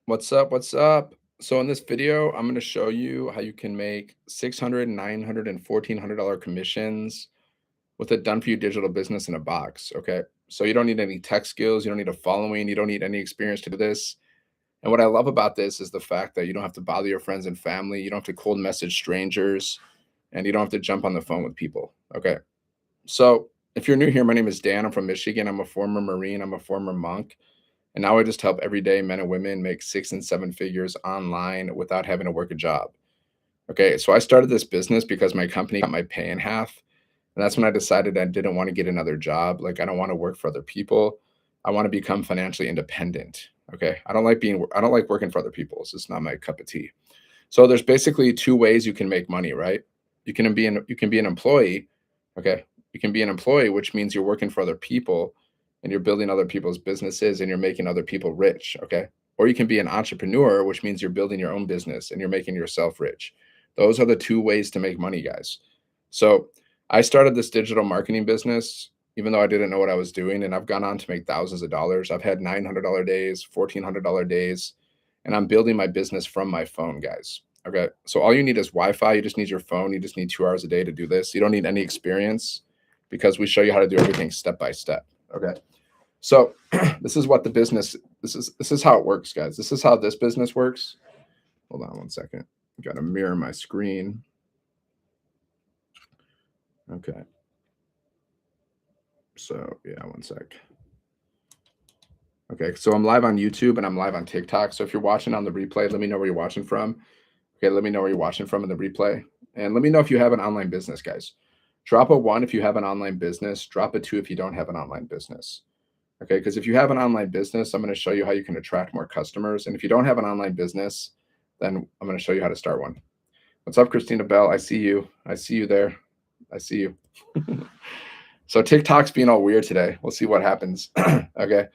What's up? What's up? So in this video, I'm going to show you how you can make 600, 900, and $1,400 commissions with a done for you digital business in a box. Okay. So you don't need any tech skills. You don't need a following. You don't need any experience to do this. And what I love about this is the fact that you don't have to bother your friends and family. You don't have to cold message strangers and you don't have to jump on the phone with people. Okay. So if you're new here, my name is Dan. I'm from Michigan. I'm a former Marine. I'm a former monk. And now I just help everyday men and women make 6 and 7 figures online without having to work a job. Okay, so I started this business because my company got my pay in half. And that's when I decided I didn't want to get another job. Like, I don't want to work for other people. I want to become financially independent. Okay, I don't like working for other people. It's just not my cup of tea. So there's basically two ways you can make money, right? You can be an employee. Okay, you can be an employee, which means you're working for other people and you're building other people's businesses and you're making other people rich. Okay, or you can be an entrepreneur, which means you're building your own business and you're making yourself rich. Those are the two ways to make money, guys. So I started this digital marketing business even though I didn't know what I was doing, and I've gone on to make thousands of dollars. I've had $900 days, $1,400 days, and I'm building my business from my phone, guys. Okay. So all you need is Wi-Fi. You just need your phone. You just need 2 hours a day to do this. You don't need any experience because we show you how to do everything step by step. Okay. So this is what the business, this is how it works, guys. This is how this business works. Hold on one second. Got to mirror my screen. Okay. So yeah, one sec. Okay, so I'm live on YouTube and I'm live on TikTok. So if you're watching on the replay, let me know where you're watching from. Okay, let me know where you're watching from in the replay. And let me know if you have an online business, guys. Drop a 1 if you have an online business. Drop a 2 if you don't have an online business. Okay, because if you have an online business, I'm going to show you how you can attract more customers. And if you don't have an online business, then I'm going to show you how to start one. What's up, Christina Bell? I see you. I see you there. I see you. So TikTok's being all weird today. We'll see what happens. Okay.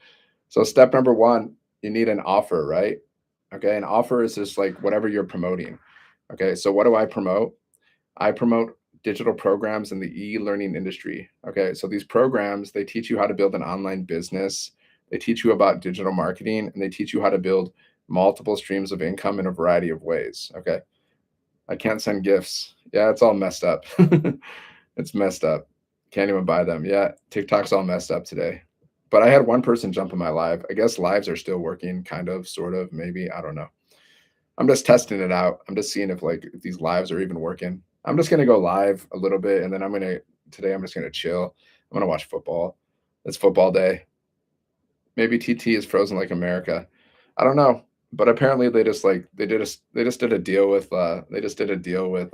So step number 1, you need an offer, right? Okay. An offer is just like whatever you're promoting. Okay. So what do I promote? I promote digital programs in the e-learning industry. Okay. So these programs, they teach you how to build an online business. They teach you about digital marketing and they teach you how to build multiple streams of income in a variety of ways. Okay. I can't send gifts. Yeah, it's all messed up. It's messed up. Can't even buy them. Yeah, TikTok's all messed up today. But I had one person jump in my live. I guess lives are still working, kind of, sort of, maybe. I don't know. I'm just testing it out. I'm just seeing if these lives are even working. I'm just gonna go live a little bit, and then today I'm just gonna chill. I'm gonna watch football. It's football day. Maybe TT is frozen like America. I don't know, but apparently they just did a deal with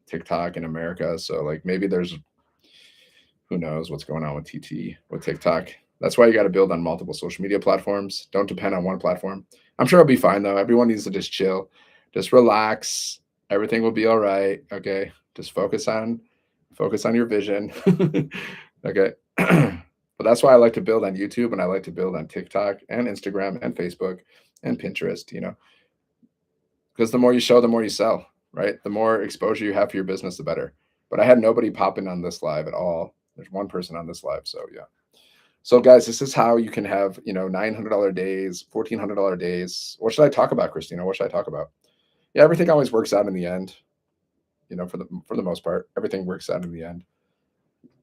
TikTok in America. So like maybe there's who knows what's going on with with TikTok. That's why you got to build on multiple social media platforms. Don't depend on one platform. I'm sure it'll be fine though. Everyone needs to just chill, just relax. Everything will be all right. Okay, just focus on your vision. Okay. But that's why I like to build on YouTube and I like to build on TikTok and Instagram and Facebook and Pinterest, because the more you show, the more you sell, right? The more exposure you have for your business, the better. But I had nobody popping on this live at all. There's one person on this live. So yeah. So guys, this is how you can have, $900 days, $1,400 days. What should I talk about, Christina? What should I talk about? Yeah, everything always works out in the end. For the most part, everything works out in the end.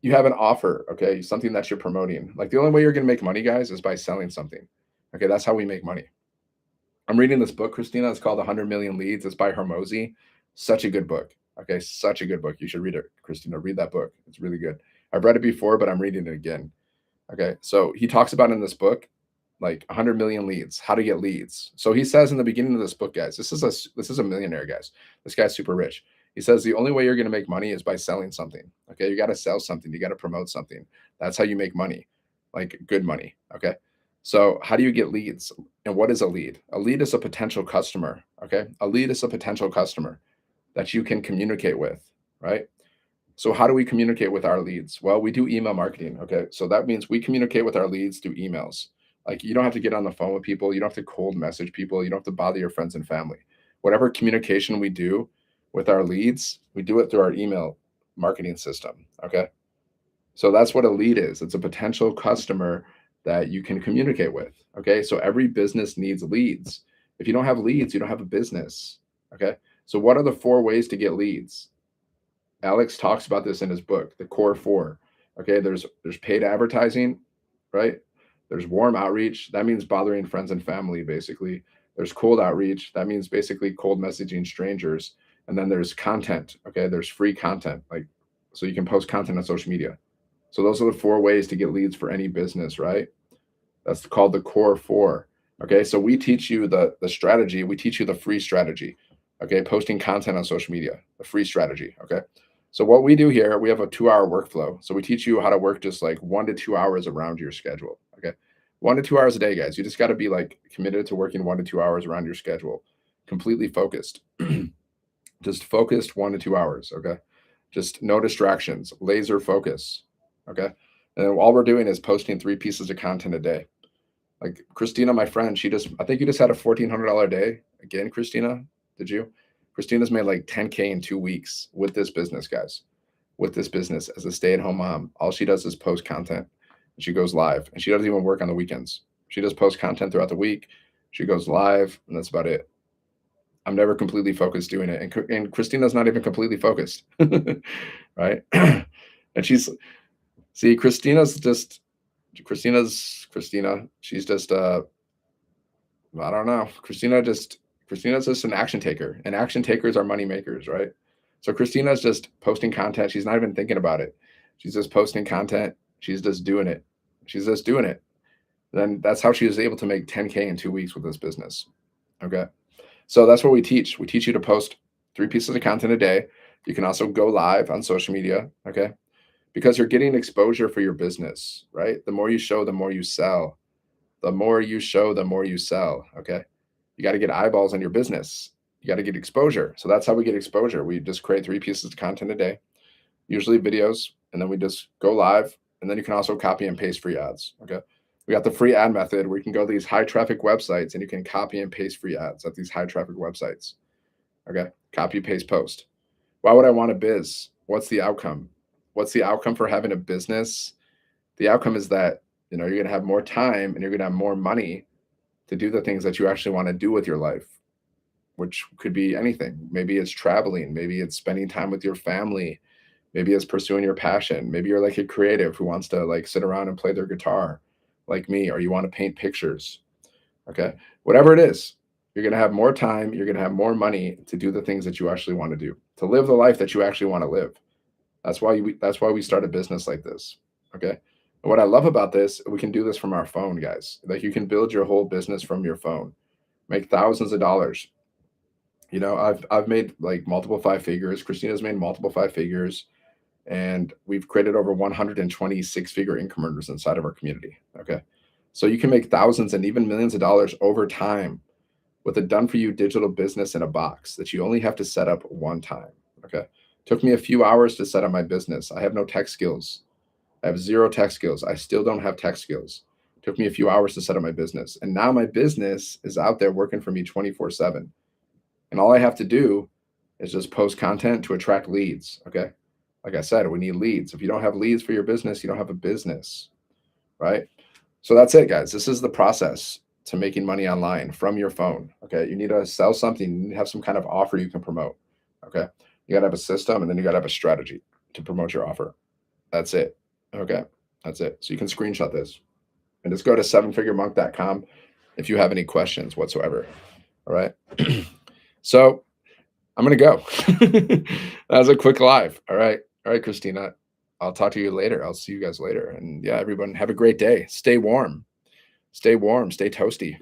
You have an offer, okay? Something that you're promoting. Like the only way you're going to make money, guys, is by selling something. Okay, that's how we make money. I'm reading this book, Christina. It's called 100 Million Leads. It's by Hormozi. Such a good book. Okay, such a good book. You should read it, Christina. Read that book. It's really good. I've read it before, but I'm reading it again. Okay, so he talks about in this book, like 100 million leads, how to get leads. So he says in the beginning of this book, guys, this is a millionaire, guys. This guy's super rich. He says the only way you're going to make money is by selling something. Okay, you got to sell something. You got to promote something. That's how you make money, like good money. Okay, so how do you get leads? And what is a lead? A lead is a potential customer. Okay, a lead is a potential customer that you can communicate with, right? So how do we communicate with our leads? Well, we do email marketing. Okay. So that means we communicate with our leads through emails. Like you don't have to get on the phone with people. You don't have to cold message people. You don't have to bother your friends and family. Whatever communication we do with our leads, we do it through our email marketing system. Okay. So that's what a lead is. It's a potential customer that you can communicate with. Okay. So every business needs leads. If you don't have leads, you don't have a business. Okay. So what are the 4 ways to get leads? Alex talks about this in his book, The Core Four. Okay. There's paid advertising, right? There's warm outreach. That means bothering friends and family, basically. There's cold outreach. That means basically cold messaging strangers. And then there's content. Okay. There's free content. Like, so you can post content on social media. So those are the 4 ways to get leads for any business, right? That's called the core four. Okay. So we teach you the strategy. We teach you the free strategy. Okay. Posting content on social media, the free strategy. Okay. So what we do here, we have a 2-hour workflow. So we teach you how to work just like 1 to 2 hours around your schedule. Okay. 1 to 2 hours a day, guys. You just got to be like committed to working 1 to 2 hours around your schedule, completely focused. Just focused 1 to 2 hours. Okay. Just no distractions, laser focus. Okay. And all we're doing is posting 3 pieces of content a day. Like Christina, my friend, I think you just had a $1,400 day. Again, Christina, did you? Christina's made like 10K in 2 weeks with this business, guys. With this business as a stay-at-home mom. All she does is post content and she goes live, and she doesn't even work on the weekends. She just posts content throughout the week. She goes live, and that's about it. I'm never completely focused doing it. And Christina's not even completely focused. Right? And Christina. She's just I don't know. Christina's just an action taker, and action takers are money makers, right? So Christina's just posting content. She's not even thinking about it. She's just posting content. She's just doing it. She's just doing it. Then that's how she was able to make 10K in 2 weeks with this business. Okay. So that's what we teach. We teach you to post 3 pieces of content a day. You can also go live on social media. Okay. Because you're getting exposure for your business, right? The more you show, the more you sell. The more you show, the more you sell. Okay. You got to get eyeballs on your business. You got to get exposure. So that's how we get exposure. We just create 3 pieces of content a day, usually videos, and then we just go live. And then you can also copy and paste free ads. Okay. We got the free ad method where you can go to these high traffic websites and you can copy and paste free ads at these high traffic websites. Okay. Copy, paste, post. Why would I want a biz? What's the outcome? What's the outcome for having a business? The outcome is that, you're going to have more time and you're going to have more money to do the things that you actually want to do with your life, which could be anything. Maybe it's traveling. Maybe it's spending time with your family. Maybe it's pursuing your passion. Maybe you're like a creative who wants to like sit around and play their guitar like me, or you want to paint pictures. Okay. Whatever it is, you're going to have more time. You're going to have more money to do the things that you actually want to do, to live the life that you actually want to live. That's why we start a business like this. Okay. And what I love about this, we can do this from our phone, guys. Like you can build your whole business from your phone, make thousands of dollars. I've made like multiple 5 figures. Christina's made multiple 5 figures, and we've created over 120 6-figure income earners inside of our community. Okay. So you can make thousands and even millions of dollars over time with a done for you digital business in a box that you only have to set up one time. Okay. Took me a few hours to set up my business. I have no tech skills. I have 0 tech skills. I still don't have tech skills. Took me a few hours to set up my business. And now my business is out there working for me 24/7. And all I have to do is just post content to attract leads. Okay. Like I said, we need leads. If you don't have leads for your business, you don't have a business, right? So that's it, guys. This is the process to making money online from your phone. Okay. You need to sell something. You need to have some kind of offer you can promote. Okay. You got to have a system, and then you got to have a strategy to promote your offer. That's it. Okay. That's it. So you can screenshot this and just go to 7figuremonk.com if you have any questions whatsoever. All right. So I'm going to go. That was a quick live. All right. All right, Christina. I'll talk to you later. I'll see you guys later. And yeah, everyone have a great day. Stay warm. Stay warm. Stay toasty.